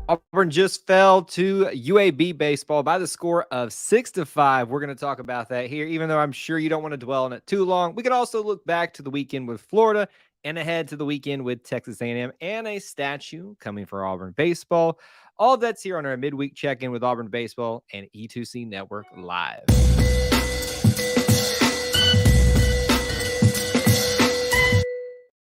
Auburn just fell to UAB baseball by the score of 6-5. We're going to talk about that here, even though I'm sure you don't want to dwell on it too long. We could also look back to the weekend with Florida and ahead to the weekend with Texas A&M and a statue coming for Auburn baseball. All of that's here on our midweek check-in with Auburn baseball and E2C Network Live.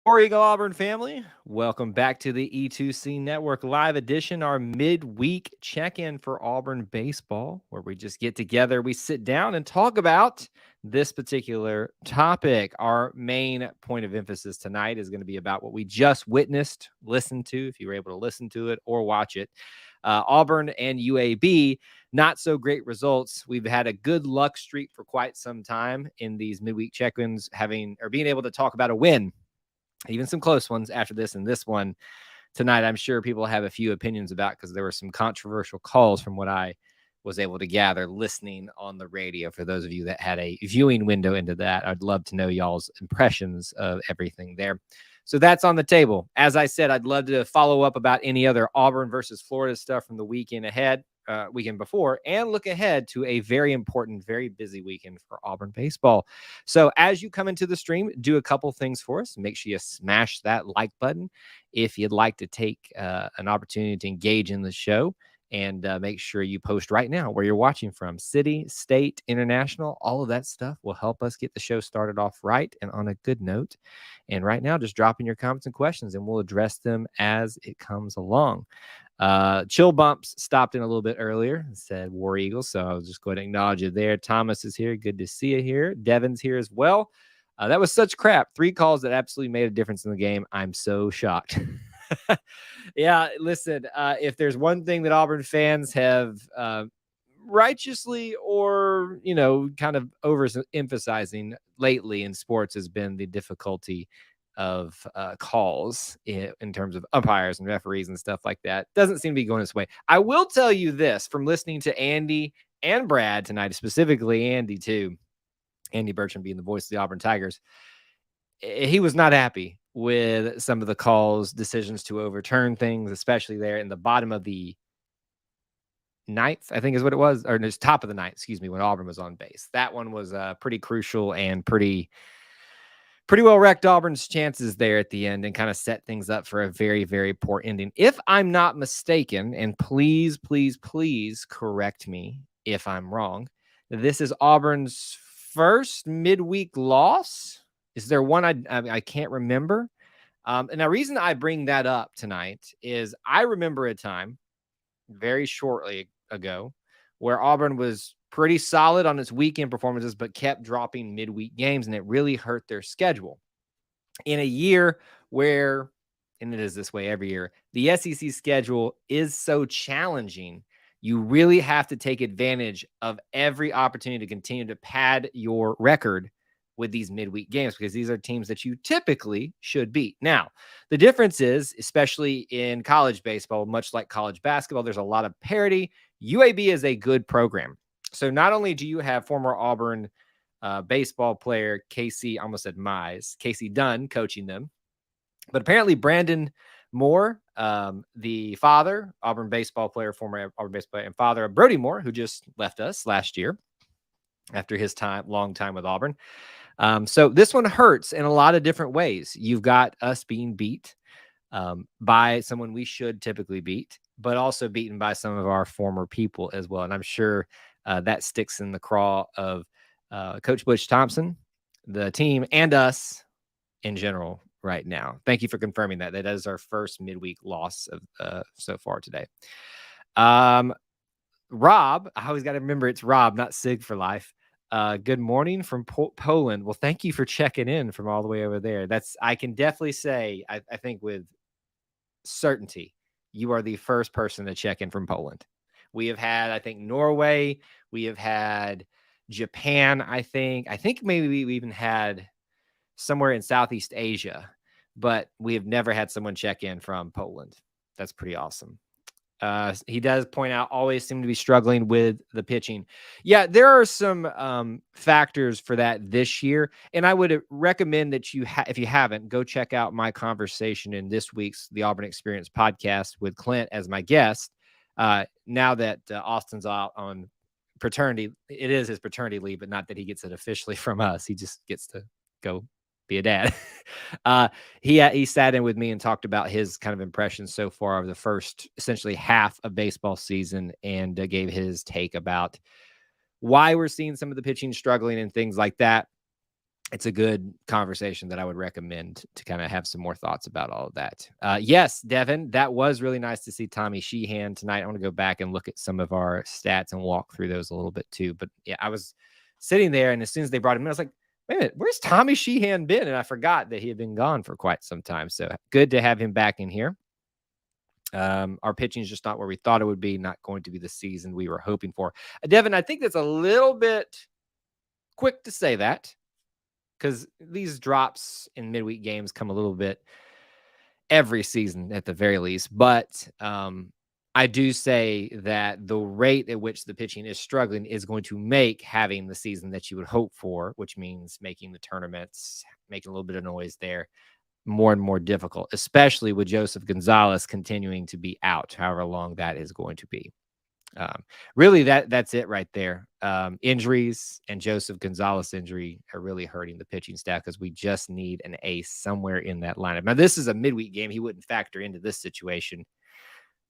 War Eagle Auburn family, welcome back to the E2C Network Live edition, our midweek check-in for Auburn baseball, where we just get together, we sit down and talk about this particular topic. Our main point of emphasis tonight is going to be about what we just witnessed, listened to, if you were able to listen to it or watch it. Auburn and UAB, not so great results. We've had a good luck streak for quite some time in these midweek check-ins, being able to talk about a win. Even some close ones after this, and this one tonight, I'm sure people have a few opinions about because there were some controversial calls from what I was able to gather listening on the radio. For those of you that had a viewing window into that, I'd love to know y'all's impressions of everything there. So that's on the table. As I said, I'd love to follow up about any other Auburn versus Florida stuff from the weekend before, and look ahead to a very important, very busy weekend for Auburn baseball. So as you come into the stream, do a couple things for us. Make sure you smash that like button if you'd like to take an opportunity to engage in the show. And make sure you post right now where you're watching from. City, state, international, all of that stuff will help us get the show started off right and on a good note. And right now, just drop in your comments and questions, and we'll address them as it comes along. Chill Bumps stopped in a little bit earlier and said War Eagle, so I'll just go ahead and acknowledge you there. Thomas is here. Good to see you here. Devin's here as well. That was such crap. 3 calls that absolutely made a difference in the game. I'm so shocked. Yeah, listen, if there's one thing that Auburn fans have righteously or, kind of overemphasizing lately in sports has been the difficulty of calls in terms of umpires and referees and stuff like that. Doesn't seem to be going this way. I will tell you this from listening to Andy and Brad tonight, specifically Andy too, Andy Bertram being the voice of the Auburn Tigers. He was not happy with some of the calls, decisions to overturn things, especially there in the bottom of the ninth, I think is what it was, or just top of the ninth, when Auburn was on base. That one was pretty crucial and pretty well wrecked Auburn's chances there at the end and kind of set things up for a very, very poor ending. If I'm not mistaken, and please, please, please correct me if I'm wrong, this is Auburn's first midweek loss. Is there one I can't remember? And the reason I bring that up tonight is I remember a time very shortly ago where Auburn was pretty solid on its weekend performances, but kept dropping midweek games, and it really hurt their schedule. In a year where, and it is this way every year, the SEC schedule is so challenging, you really have to take advantage of every opportunity to continue to pad your record with these midweek games, because these are teams that you typically should beat. Now, the difference is, especially in college baseball, much like college basketball, there's a lot of parity. UAB is a good program. So not only do you have former Auburn baseball player Casey Dunn coaching them, but apparently Brandon Moore, the father, Auburn baseball player, former Auburn baseball player, and father of Brody Moore, who just left us last year after his long time with Auburn. So this one hurts in a lot of different ways. You've got us being beat by someone we should typically beat, but also beaten by some of our former people as well. And I'm sure that sticks in the craw of Coach Butch Thompson, the team, and us in general right now. Thank you for confirming that. That is our first midweek loss of so far today. Rob, I always got to remember it's Rob, not Sig for life. Good morning from Poland. Well, thank you for checking in from all the way over there. I can definitely say, I think with certainty, you are the first person to check in from Poland. We have had, I think, Norway. We have had Japan, I think maybe we even had somewhere in Southeast Asia, but we have never had someone check in from Poland. That's pretty awesome. He does point out always seem to be struggling with the pitching. Yeah, there are some factors for that this year, and I would recommend that if you haven't, go check out my conversation in this week's The Auburn Experience podcast with Clint as my guest. Now that Austin's out on paternity, it is his paternity leave, but not that he gets it officially from us. He just gets to go be a dad. He sat in with me and talked about his kind of impressions so far of the first essentially half of baseball season, and gave his take about why we're seeing some of the pitching struggling and things like that. It's a good conversation that I would recommend to kind of have some more thoughts about all of that. Yes, Devin, that was really nice to see Tommy Sheehan tonight. I want to go back and look at some of our stats and walk through those a little bit too. But yeah, I was sitting there, and as soon as they brought him in, I was like, wait a minute, where's Tommy Sheehan been? And I forgot that he had been gone for quite some time. So good to have him back in here. Our pitching is just not where we thought it would be, not going to be the season we were hoping for. Devin, I think that's a little bit quick to say that, because these drops in midweek games come a little bit every season at the very least. But I do say that the rate at which the pitching is struggling is going to make having the season that you would hope for, which means making the tournaments, making a little bit of noise there, more and more difficult, especially with Joseph Gonzalez continuing to be out, however long that is going to be. Really, that's it right there. Injuries and Joseph Gonzalez injury are really hurting the pitching staff, because we just need an ace somewhere in that lineup. Now, this is a midweek game. He wouldn't factor into this situation,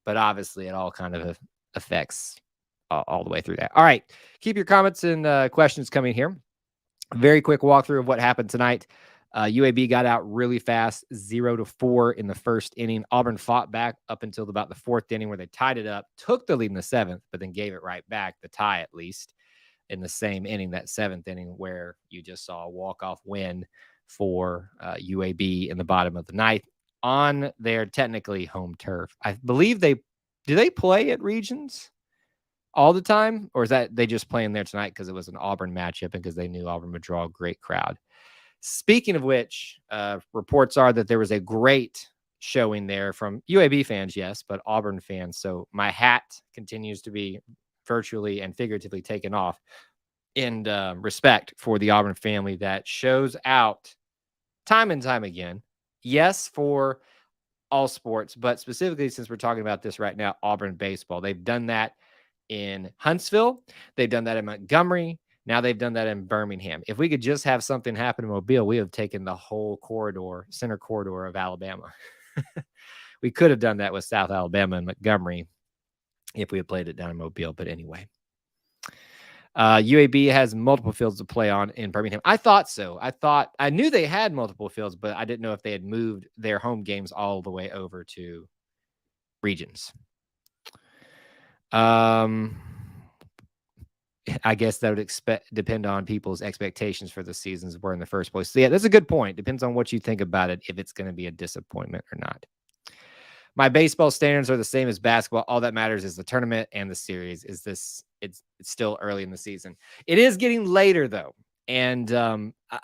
but obviously it all kind of affects all the way through that. All right. Keep your comments and questions coming here. Very quick walkthrough of what happened tonight. UAB got out really fast, 0-4 in the first inning. Auburn fought back up until about the fourth inning, where they tied it up, took the lead in the seventh, but then gave it right back, the tie at least, in the same inning, that seventh inning, where you just saw a walk-off win for UAB in the bottom of the ninth on their technically home turf. I believe do they play at Regions all the time, or is that they just playing there tonight because it was an Auburn matchup and because they knew Auburn would draw a great crowd? Speaking of which, reports are that there was a great showing there from UAB fans, yes, but Auburn fans. So my hat continues to be virtually and figuratively taken off in respect for the Auburn family that shows out time and time again. Yes, for all sports, but specifically, since we're talking about this right now, Auburn baseball. They've done that in Huntsville. They've done that in Montgomery. Now they've done that in Birmingham. If we could just have something happen in Mobile, we have taken the whole center corridor of Alabama. We could have done that with South Alabama and Montgomery if we had played it down in Mobile. But anyway, UAB has multiple fields to play on in Birmingham. I thought so. I knew they had multiple fields, but I didn't know if they had moved their home games all the way over to Regions. I guess that would depend on people's expectations for the seasons were in the first place. So yeah, that's a good point. Depends on what you think about it, if it's going to be a disappointment or not. My baseball standards are the same as basketball. All that matters is the tournament and the series. It's still early in the season. It is getting later though. And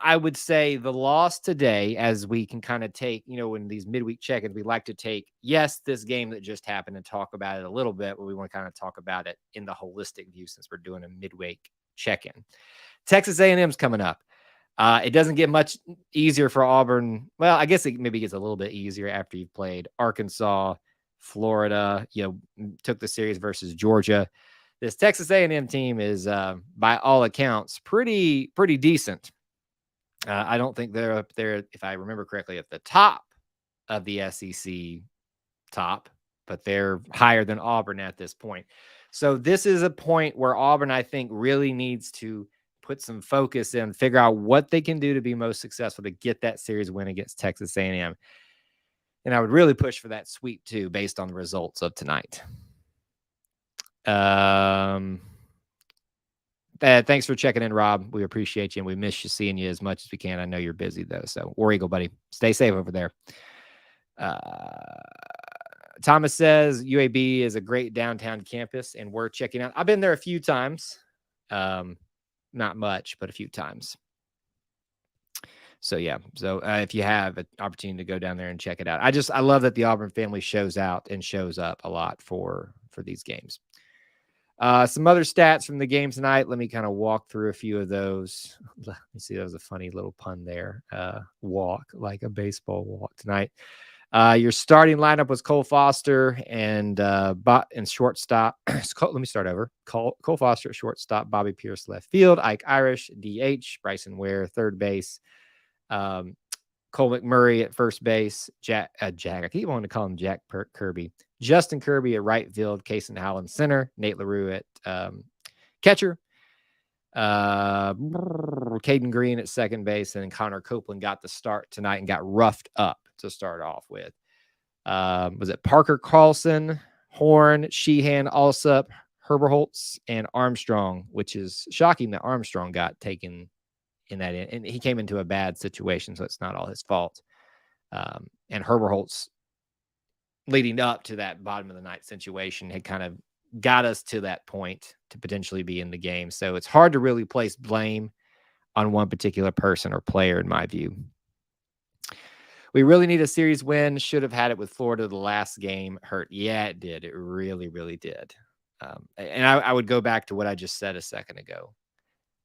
I would say the loss today, as we can kind of take, in these midweek check-ins, we like to take, yes, this game that just happened and talk about it a little bit, but we want to kind of talk about it in the holistic view, since we're doing a midweek check-in. Texas A&M's coming up. It doesn't get much easier for Auburn. Well, I guess it maybe gets a little bit easier after you've played Arkansas, Florida, took the series versus Georgia. This Texas A&M team is, by all accounts, pretty decent. I don't think they're up there, if I remember correctly, at the top of the SEC top, but they're higher than Auburn at this point. So this is a point where Auburn, I think, really needs to put some focus in, figure out what they can do to be most successful to get that series win against Texas A&M. And I would really push for that sweep too, based on the results of tonight. Thanks for checking in, Rob. We appreciate you, and we miss you seeing you as much as we can. I know you're busy though, so War Eagle, buddy. Stay safe over there. Thomas says UAB is a great downtown campus, and we're checking out. I've been there a few times, not much, but a few times. So yeah, so if you have an opportunity to go down there and check it out, I love that the Auburn family shows out and shows up a lot for these games. Some other stats from the game tonight. Let me kind of walk through a few of those. Let me see. That was a funny little pun there. Walk like a baseball walk tonight. Your starting lineup was Cole Foster and shortstop. Let me start over. Cole Foster at shortstop, Bobby Pierce left field, Ike Irish DH, Bryson Ware third base, Cole McMurray at first base, Jack. I keep wanting to call him Jack Kirby. Justin Kirby at right field, Kason Howland center, Nate LaRue at catcher, Caden Green at second base, and then Connor Copeland got the start tonight and got roughed up to start off with. Was it Parker Carlson, Horn, Sheehan, Alsup, Herberholtz, and Armstrong, which is shocking that Armstrong got taken in that, and he came into a bad situation, so it's not all his fault. And Herberholtz, leading up to that bottom of the ninth situation, had kind of got us to that point to potentially be in the game. So it's hard to really place blame on one particular person or player, in my view. We really need a series win. Should have had it with Florida. The last game hurt. Yeah, it did. It really, really did. And I would go back to what I just said a second ago.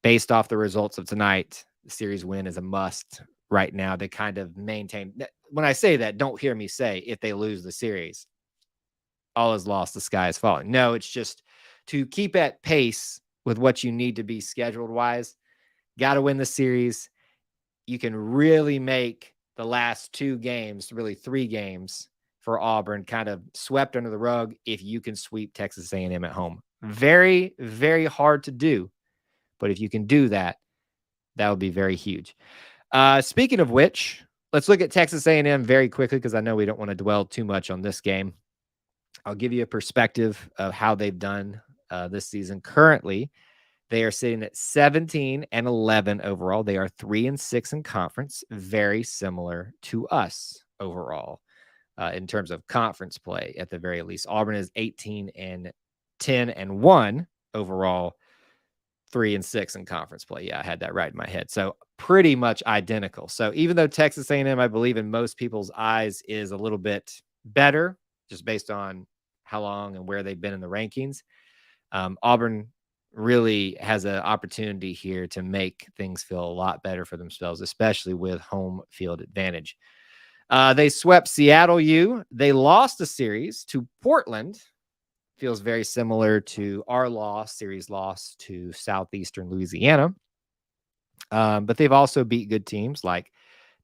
Based off the results of tonight, the series win is a must right now to kind of maintain. When I say that, don't hear me say if they lose the series, all is lost, the sky is falling. No, it's just to keep at pace with what you need to be scheduled wise. Got to win the series. You can really make the last two games, really three games for Auburn, kind of swept under the rug if you can sweep Texas A&M at home. Very, very hard to do. But if you can do that, that would be very huge. Speaking of which, let's look at Texas A&M very quickly because I know we don't want to dwell too much on this game. I'll give you a perspective of how they've done this season. Currently, they are sitting at 17-11 overall. They are 3-6 in conference, very similar to us overall in terms of conference play at the very least. Auburn is 18-10-1 overall. 3-6 in conference play. Yeah, I had that right in my head. So pretty much identical. So even though Texas A&M, I believe in most people's eyes, is a little bit better, just based on how long and where they've been in the rankings, Auburn really has an opportunity here to make things feel a lot better for themselves, especially with home field advantage. They swept Seattle U. They lost a series to Portland. Feels very similar to our series loss to Southeastern Louisiana. But they've also beat good teams like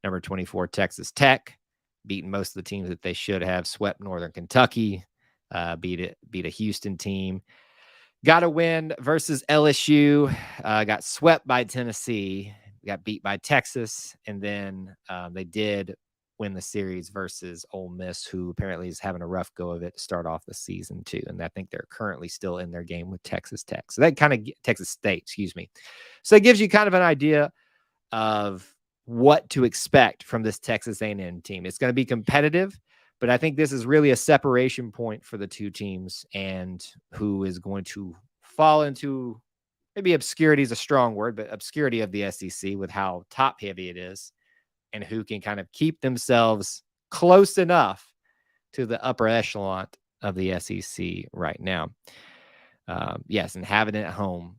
number 24 Texas Tech, beaten most of the teams that they should have, swept Northern Kentucky, beat a Houston team. Got a win versus LSU, got swept by Tennessee, got beat by Texas, and then they did win the series versus Ole Miss, who apparently is having a rough go of it to start off the season too. And I think they're currently still in their game with Texas Tech. So that kind of Texas State, excuse me. So it gives you kind of an idea of what to expect from this Texas A&M team. It's going to be competitive, but I think this is really a separation point for the two teams, and who is going to fall into, maybe obscurity is a strong word, but obscurity of the SEC with how top heavy it is, and who can kind of keep themselves close enough to the upper echelon of the SEC right now. Yes, and having it at home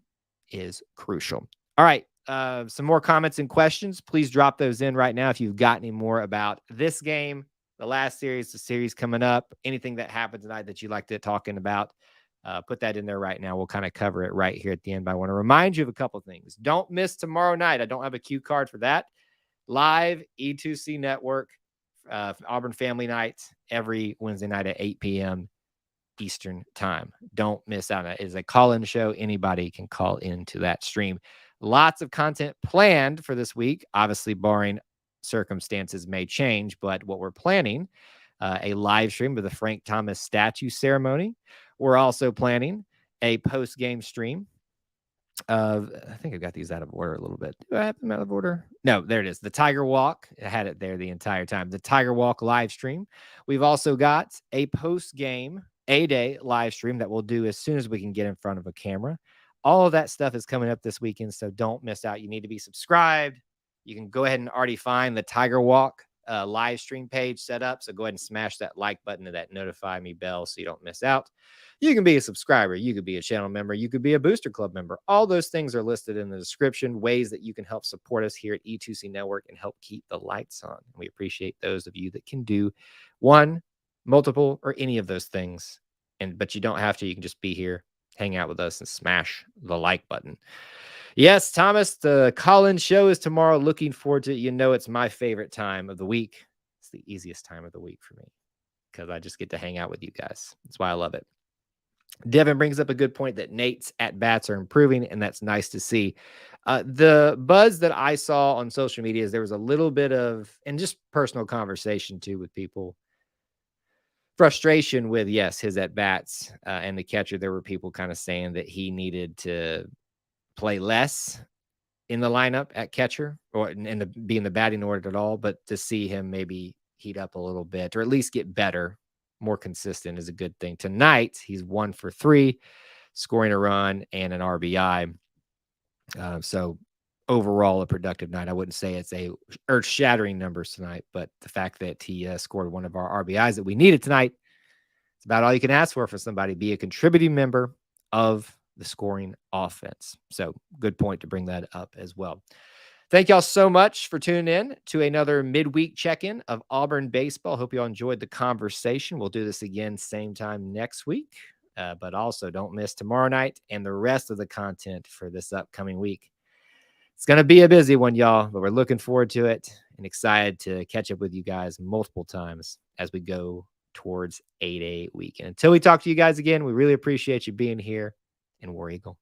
is crucial. All right, some more comments and questions. Please drop those in right now if you've got any more about this game, the last series, the series coming up, anything that happened tonight that you'd like to talk about. Put that in there right now. We'll kind of cover it right here at the end. But I want to remind you of a couple of things. Don't miss tomorrow night. I don't have a cue card for that. Live E2C Network, Auburn Family Night, every Wednesday night at 8 p.m. Eastern Time. Don't miss out on it. It is a call-in show. Anybody can call into that stream. Lots of content planned for this week, obviously barring circumstances may change, but what we're planning, a live stream with the Frank Thomas statue ceremony. We're also planning a post-game stream. I think I got these out of order a little bit. Do I have them out of order? No, there it is. The Tiger Walk. I had it there the entire time. The Tiger Walk live stream. We've also got a post-game A-Day live stream that we'll do as soon as we can get in front of a camera. All of that stuff is coming up this weekend, so don't miss out. You need to be subscribed. You can go ahead and already find the Tiger Walk live stream page set up. So go ahead and smash that like button and that notify me bell so you don't miss out. You can be a subscriber. You could be a channel member. You could be a Booster Club member. All those things are listed in the description, ways that you can help support us here at E2C Network and help keep the lights on. We appreciate those of you that can do one, multiple, or any of those things. But you don't have to. You can just be here, hang out with us, and smash the like button. Yes, Thomas, the call-in show is tomorrow. Looking forward to it. You know it's my favorite time of the week. It's the easiest time of the week for me because I just get to hang out with you guys. That's why I love it. Devin brings up a good point that Nate's at-bats are improving, and that's nice to see. The buzz that I saw on social media is there was a little bit of, and just personal conversation too with people, frustration with, yes, his at-bats and the catcher. There were people kind of saying that he needed to play less in the lineup at catcher or be in the batting order at all, but to see him maybe heat up a little bit or at least get better, more consistent is a good thing. Tonight, he's 1 for 3, scoring a run and an RBI. So overall, a productive night. I wouldn't say it's a earth-shattering numbers tonight, but the fact that he scored one of our RBIs that we needed tonight, it's about all you can ask for somebody. Be a contributing member of the scoring offense. So good point to bring that up as well. Thank y'all so much for tuning in to another midweek check-in of Auburn baseball. Hope y'all enjoyed the conversation. We'll do this again same time next week. But also don't miss tomorrow night and the rest of the content for this upcoming week. It's going to be a busy one, y'all, but we're looking forward to it and excited to catch up with you guys multiple times as we go towards 8A week. And until we talk to you guys again, we really appreciate you being here, and War Eagle.